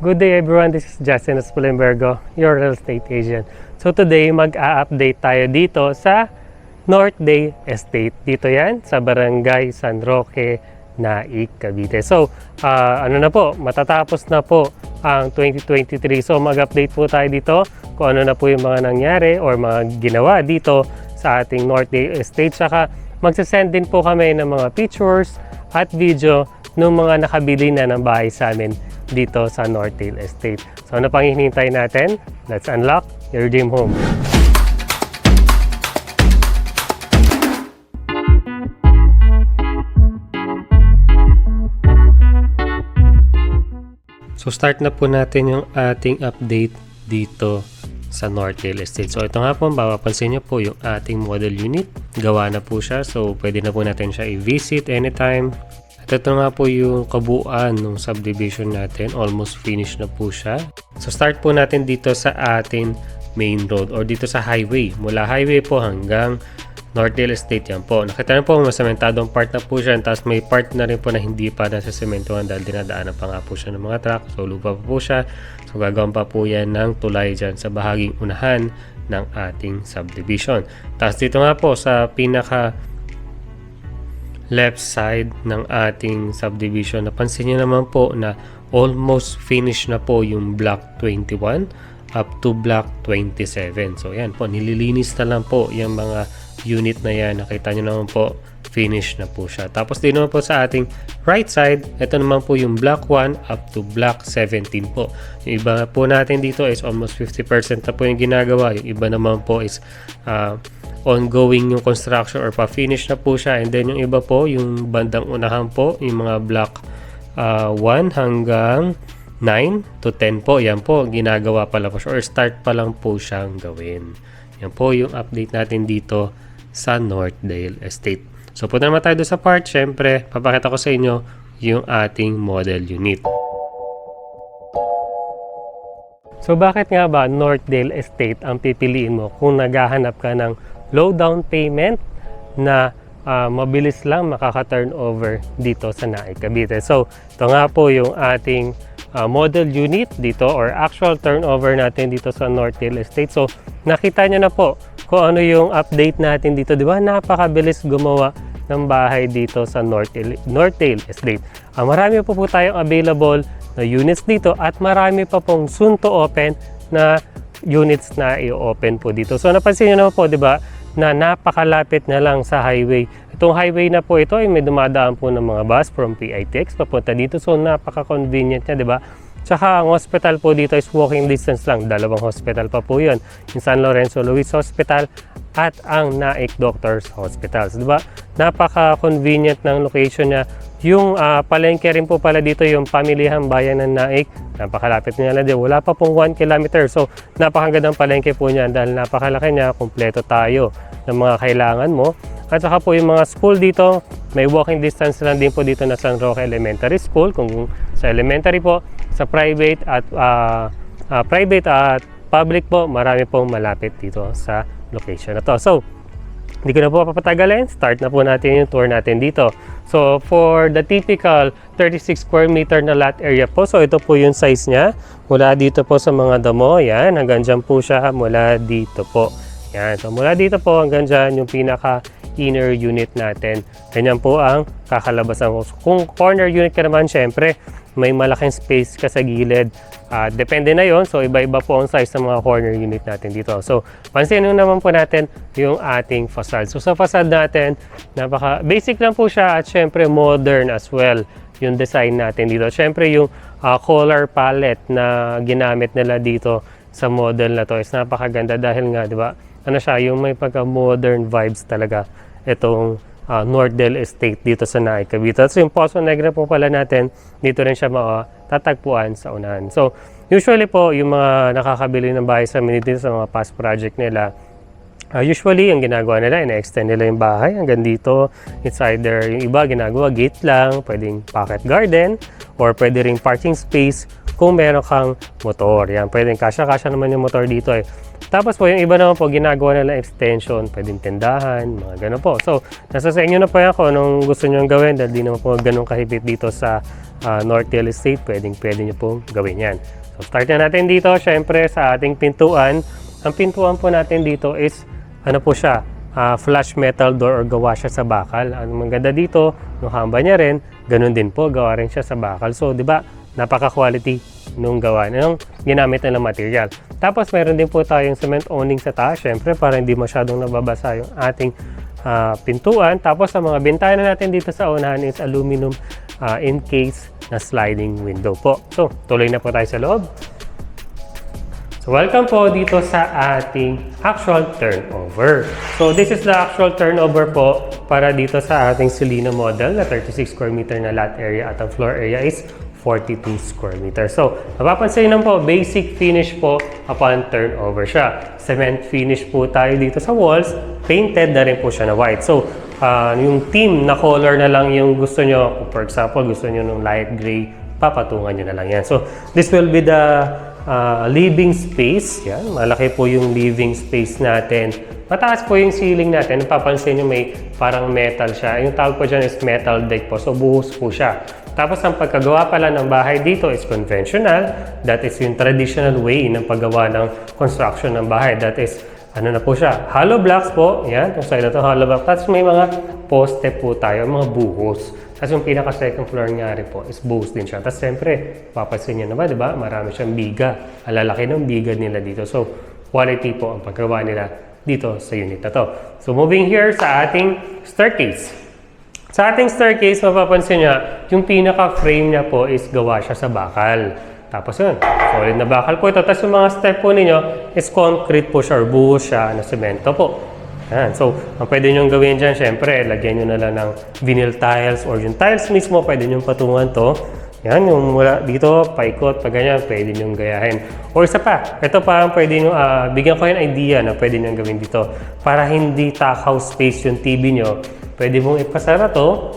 Good day everyone, this is Justin Espulimbergo, your real estate agent. So today mag-a-update tayo dito sa Northdale Estate. Dito yan sa Barangay San Roque, Naik, Cavite. So ano na po, matatapos na po ang 2023. So mag-update po tayo dito kung ano na po yung mga nangyari or mga ginawa dito sa ating Northdale Estate. Saka magsasend din po kami ng mga pictures at video ng mga nakabili na ng bahay sa amin dito sa Northdale Estate. So ano pang hinihintay natin? Let's unlock your dream home. So start na po natin yung ating update dito sa Northdale Estate. So ito nga po, mapapansin nyo po yung ating model unit. Gawa na po siya. So pwede na po natin siya i-visit anytime. At ito nga po yung kabuuan ng subdivision natin. Almost finished na po siya. So start po natin dito sa ating main road or dito sa highway. Mula highway po hanggang Northdale Estate yan po. Nakita na po masementadong part na po siya. Tapos may part na rin po na hindi pa nasa sementohan dahil dinadaanan pa nga po siya ng mga truck. So lupa pa po siya. So gagawin pa po yan ng tulay dyan sa bahaging unahan ng ating subdivision. Tapos dito nga po sa pinaka left side ng ating subdivision, napansin nyo naman po na almost finished na po yung block 21 up to block 27. So yan po, nililinis na lang po yung mga unit na yan. Nakita nyo naman po, finish na po siya. Tapos din naman po sa ating right side, ito naman po yung block 1 up to block 17 po. Yung iba po natin dito is almost 50% na po yung ginagawa. Yung iba naman po is ongoing yung construction or pa-finish na po siya. And then yung iba po, yung bandang unahan po, yung mga block 1 hanggang 9 to 10 po. Yan po, ginagawa pa lang po siya or start pa lang po siyang gawin. Yan po yung update natin dito sa Northdale Estate. So punta naman tayo doon sa part. Syempre, papakita ko sa inyo yung ating model unit. So bakit nga ba Northdale Estate ang pipiliin mo kung naghahanap ka ng low down payment na mabilis lang makaka-turnover dito sa Naik, Cavite? So ito nga po yung ating model unit dito or actual turnover natin dito sa Northdale Estate. So nakita nyo na po kung ano yung update natin dito, di ba? Napakabilis gumawa ng bahay dito sa Northdale Estate. Marami po tayong available na units dito at marami pa pong soon to open na units na i-open po dito. So napansin nyo naman po, di ba, na napakalapit na lang sa highway. Itong highway na po ito ay may dumadaan po ng mga bus from PITX papunta dito. So napaka-convenient niya, di ba? Tsaka ang hospital po dito is walking distance lang. Dalawang hospital pa po yun. Yung San Lorenzo Luis Hospital at ang Naik Doctors Hospitals. Diba? Napaka-convenient ng location niya. Yung palengke rin po pala dito, yung pamilihang bayan ng Naik. Napakalapit niya lang din. Wala pa pong 1 kilometer. So napakagandang palengke po niya dahil napakalaki niya. Kumpleto tayo ng mga kailangan mo. At saka po yung mga school dito, may walking distance lang din po dito na San Roque Elementary School. Kung sa elementary po, sa private at public po, marami pong malapit dito sa location na to. So, hindi ko na po papatagalin. Start na po natin yung tour natin dito. So, for the typical 36 square meter na lot area po, so ito po yung size niya. Mula dito po sa mga damo, yan, hanggang dyan po siya, mula dito po. Yan, so mula dito po hanggang dyan yung pinaka inner unit natin. Ganyan po ang kakalabasan ko. Kung corner unit ka naman, syempre, may malaking space ka sa gilid. Depende na yon. So, iba-iba po ang size ng mga corner unit natin dito. So, pansin naman po natin yung ating facade. So, sa facade natin, basic lang po siya at syempre modern as well yung design natin dito. Syempre, yung color palette na ginamit nila dito sa model na to is napakaganda dahil nga, di ba, ano siya, yung may pagka-modern vibes talaga itong Northdale Estate dito sa Naik, Cavite. So yung Poso Negro po pala natin, dito rin siya matatagpuan sa unahan. So usually po, yung mga nakakabili ng bahay sa amin dito sa mga past project nila, usually yung ginagawa nila, ina-extend nila yung bahay hanggang dito. It's either yung iba ginagawa gate lang, pwedeng pocket garden, or pwede ring parking space kung meron kang motor. Yan, pwedeng kasya-kasya naman yung motor dito eh. Tapos po, yung iba naman po, ginagawa nila extension, pwedeng tindahan, mga ganun po. So, nasa sa inyo na po yan kung anong gusto nyo gawin dahil di naman po ganun kahigpit dito sa Northdale Estate, pwede nyo po gawin yan. So, start na natin dito, syempre sa ating pintuan. Ang pintuan po natin dito is, ano po siya, flush metal door or gawa siya sa bakal. Ang maganda dito, nung hamba niya rin, ganun din po, gawa rin siya sa bakal. So, di ba, napaka-quality nung gawa, nung ginamit nilang material. Tapos, meron din po tayong cement awning sa taas, syempre, para hindi masyadong nababasa yung ating pintuan. Tapos, ang mga bintana natin dito sa unahan is aluminum encased na sliding window po. So, tuloy na po tayo sa loob. So, welcome po dito sa ating actual turnover. So, this is the actual turnover po para dito sa ating Solino model na 36 square meter na lot area at ang floor area is 42 square meter. So, mapapansin naman po, basic finish po upon turnover siya. Cement finish po tayo dito sa walls, painted na rin po siya na white. So, yung theme na color na lang yung gusto nyo. For example, gusto nyo ng light gray, papatungan nyo na lang yan. So, this will be the living space. Yan, malaki po yung living space natin. Mataas po yung ceiling natin. Napapansin nyo may parang metal siya. Yung tawag po dyan is metal deck po. So, buhos po siya. Tapos, ang pagkagawa pala ng bahay dito is conventional. That is yung traditional way ng paggawa ng construction ng bahay. That is, ano na po siya? Hollow blocks po. Yan, kung saan na ito, hollow blocks. Tapos, may mga poste po tayo, mga buhos. Tapos, yung pinaka-second floor nga rin po is buhos din siya. Tapos, siyempre, papansin nyo naman, di ba? Marami siyang biga. Alalaki ng biga nila dito. So, quality po ang paggawa nila dito sa unit na to. So, moving here sa ating staircase. Sa ating staircase, mapapansin niya, yung pinaka-frame niya po is gawa siya sa bakal. Tapos yun, solid na bakal po ito. Tapos yung mga step po ninyo is concrete po siya or buhos siya na semento po. Yan. So, ang pwede nyo gawin dyan, syempre, lagyan nyo na lang ng vinyl tiles or yung tiles mismo, pwede nyo patungan to. Yan, yung mula dito, paikot, pag ganyan, pwede nyo gayahin. Or isa pa, ito parang pwede nyo, bigyan ko yung idea na pwede nyo gawin dito. Para hindi takaw space yung TV nyo, pwede mong ipasara to.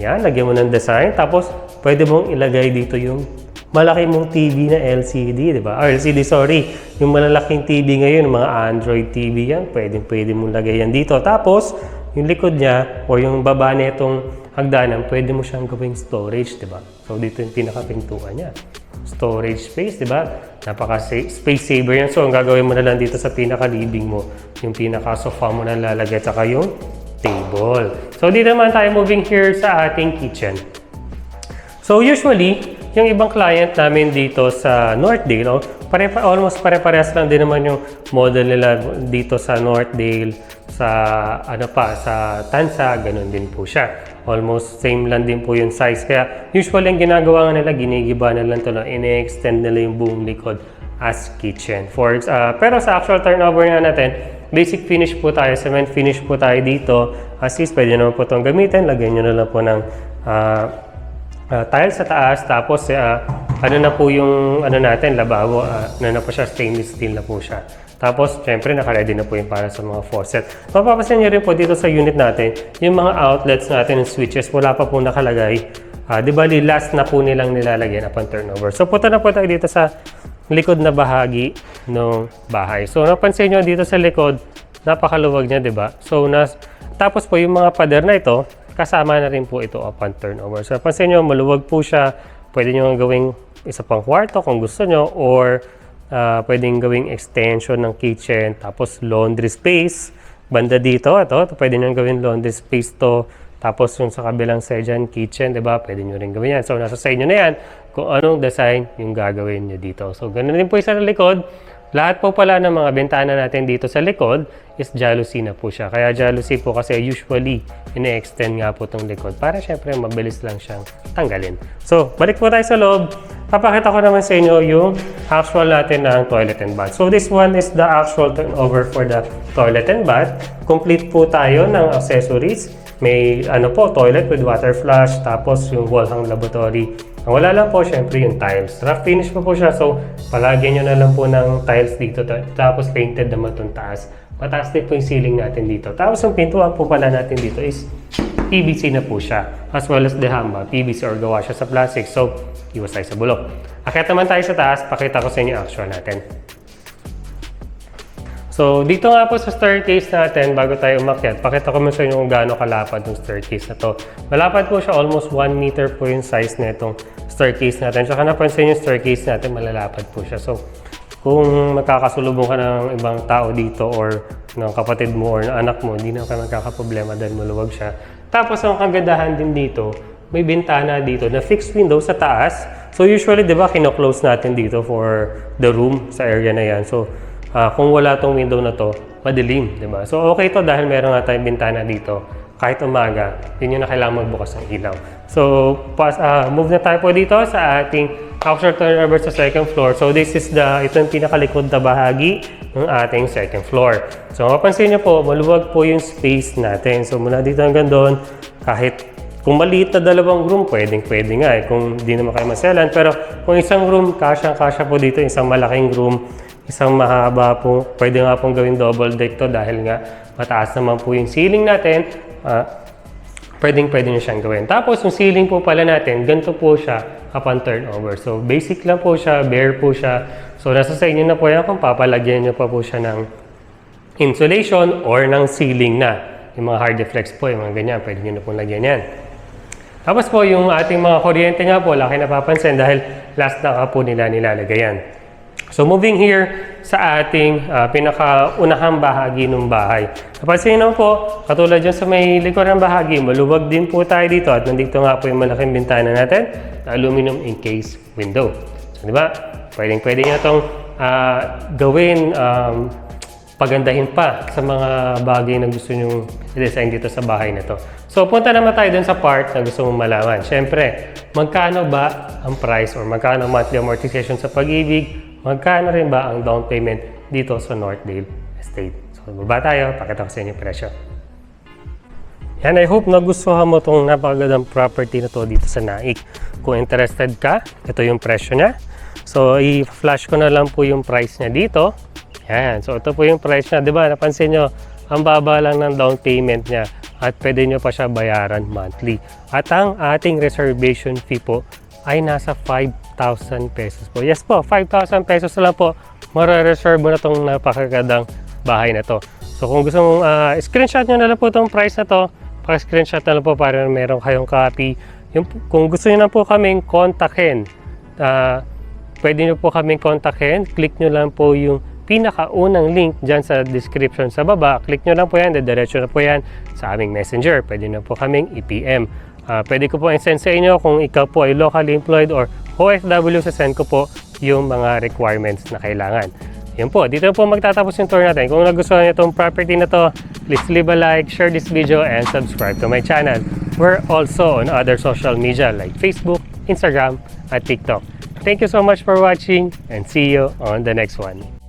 Yan, lagyan mo ng design. Tapos, pwede mong ilagay dito yung malaki mong TV na LCD, di ba? Or LCD, sorry. Yung malalaking TV ngayon, mga Android TV yan, pwede mong lagay yan dito. Tapos, yung likod niya, o yung baba nitong hagdanan, pwede mo siyang gawing storage, di ba? So, dito yung pinakapintuan niya. Storage space, di ba? Napaka-space saver yan. So, ang gagawin mo na lang dito sa pinaka-living mo, yung pinaka-sofa mo na lalagay, saka yung table. So, dito naman tayo moving here sa ating kitchen. So, usually, yung ibang client namin dito sa Northdale, almost pare-parehas lang din naman yung model nila dito sa Northdale, sa sa Tansa, ganun din po siya. Almost same lang din po yung size. Kaya usually ang ginagawa nga nila, ginigiba na lang ito lang, ini-extend nila yung buong likod as kitchen. Pero sa actual turnover nga natin, basic finish po tayo, cement finish po tayo dito. As is, pwede naman po itong gamitin. Lagyan nyo na lang po ng tiles sa taas. Tapos, ano na po yung natin, lababo. Na po siya, stainless steel na po siya. Tapos, syempre, naka-ready na po yung para sa mga faucet. Mapapasin nyo rin po dito sa unit natin, yung mga outlets natin, yung switches, wala pa po nakalagay. Di ba, last na po nilang nilalagyan upon turnover. So, punta na po tayo dito sa likod na bahagi ng bahay. So, napansin nyo dito sa likod, napakaluwag niya, di ba? So, tapos po yung mga pader na ito, kasama na rin po ito upon turnover. So, napansin nyo, maluwag po siya. Pwede nyo gawing isa pang kwarto kung gusto nyo, or pwedeng gawing extension ng kitchen, tapos laundry space. Banda dito, ito pwede nyo gawing laundry space to. Tapos yung sa kabilang side dyan, kitchen, di ba? Pwede nyo rin gawin yan. So, nasa sa inyo na yan kung anong design yung gagawin nyo dito. So, ganun din po yung sa likod. Lahat po pala ng mga bintana natin dito sa likod is jalousie na po siya. Kaya jalousie po kasi usually ine-extend nga po itong likod para syempre mabilis lang siyang tanggalin. So, balik po tayo sa loob. Papakita ko naman sa inyo yung actual natin ng toilet and bath. So, this one is the actual turnover for the toilet and bath. Complete po tayo ng accessories. May toilet with water flush, tapos yung wall hang lavatory. Ang wala lang po, syempre yung tiles. Rough finish po siya, so palagyan nyo na lang po ng tiles dito. Tapos painted naman itong taas. Mataas din po yung ceiling natin dito. Tapos yung pintuan po pala natin dito is PVC na po siya. As well as the hamba, PVC or gawa siya sa plastic. So, iwas tayo sa bulok. Akyat naman tayo sa taas, pakita ko sa inyo actual natin. So, dito nga po sa staircase natin, bago tayo umakyat, pakita ko muna sa inyo kung gaano kalapad yung staircase na to. Malapad po siya, almost 1 meter po yung size na itong staircase natin. Tsaka napansin yung staircase natin, malalapad po siya. So, kung magkakasulubong ka ng ibang tao dito or ng kapatid mo or ng anak mo, hindi na kayo magkakaproblema dahil maluwag siya. Tapos, ang kagandahan din dito, may bintana dito na fixed window sa taas. So, usually, di ba, kino-close natin dito for the room sa area na yan. So, kung wala tong window na to, madilim, di ba? So, okay to dahil meron nga tayong bintana dito. Kahit umaga, hindi nyo na kailangan magbukas ng ilaw. So, move na tayo po dito sa ating outer turnover sa second floor. So, ito yung pinakalikod na bahagi ng ating second floor. So, mapansin nyo po, maluwag po yung space natin. So, mula dito hanggang doon, kahit kung maliit na dalawang room, pwede nga kung di naman kayo maselan. Pero kung isang room, kasya po dito, isang malaking room, isang mahaba po, pwede nga pong gawing double deck to dahil nga mataas naman po yung ceiling natin, pwede nyo siyang gawin. Tapos yung ceiling po pala natin, ganito po siya upon turnover. So basic lang po siya, bare po siya. So nasa sa inyo na po yan kung papalagyan nyo pa po siya ng insulation or ng ceiling na. Yung mga hard deflex po, yung mga ganyan, pwede nyo na pong lagyan yan. Tapos po yung ating mga kuryente nga po, laki napapansin dahil last na po nila nilalagay yan. So moving here sa ating pinakaunahang bahagi ng bahay. Napansin naman po, katulad dyan sa may likod ng bahagi, maluwag din po tayo dito at nandito nga po yung malaking bintana natin na aluminum encased window. So di ba? Pwede nyo itong gawin, pagandahin pa sa mga bagay na gusto nyo i-design dito sa bahay na to. So punta naman tayo dun sa part na gusto mong malaman. Siyempre, magkano ba ang price or magkano monthly amortization sa Pag-ibig? Magkano rin ba ang down payment dito sa Northdale Estate? So, baba tayo, pakita ko sa inyo yung presyo. Yan, I hope nagustuhan mo itong napakagandang property na to dito sa Naik. Kung interested ka, ito yung presyo niya. So, i-flash ko na lang po yung price niya dito. Yan, so ito po yung price niya. Diba, napansin nyo, ang baba lang ng down payment niya at pwede nyo pa siya bayaran monthly. At ang ating reservation fee po ay nasa 5,000 pesos po. Yes po, 5,000 pesos na lang po, mare-reserve mo na itong napakagandang bahay na to. So kung gusto mong screenshot nyo na lang po itong price na to, paka-screenshot na lang po para meron kayong copy. Kung gusto nyo na po kaming kontakin, pwede nyo po kaming kontakin, click nyo lang po yung pinakaunang link dyan sa description sa baba. Click nyo lang po yan, diretso na po yan sa aming messenger. Pwede nyo po kaming i-PM. Pwede ko po i-send sa inyo kung ikaw po ay locally employed or OFW, sa send ko po yung mga requirements na kailangan. Yun po, dito po magtatapos yung tour natin. Kung nagustuhan niyo itong property na to, please leave a like, share this video, and subscribe to my channel. We're also on other social media like Facebook, Instagram, at TikTok. Thank you so much for watching and see you on the next one.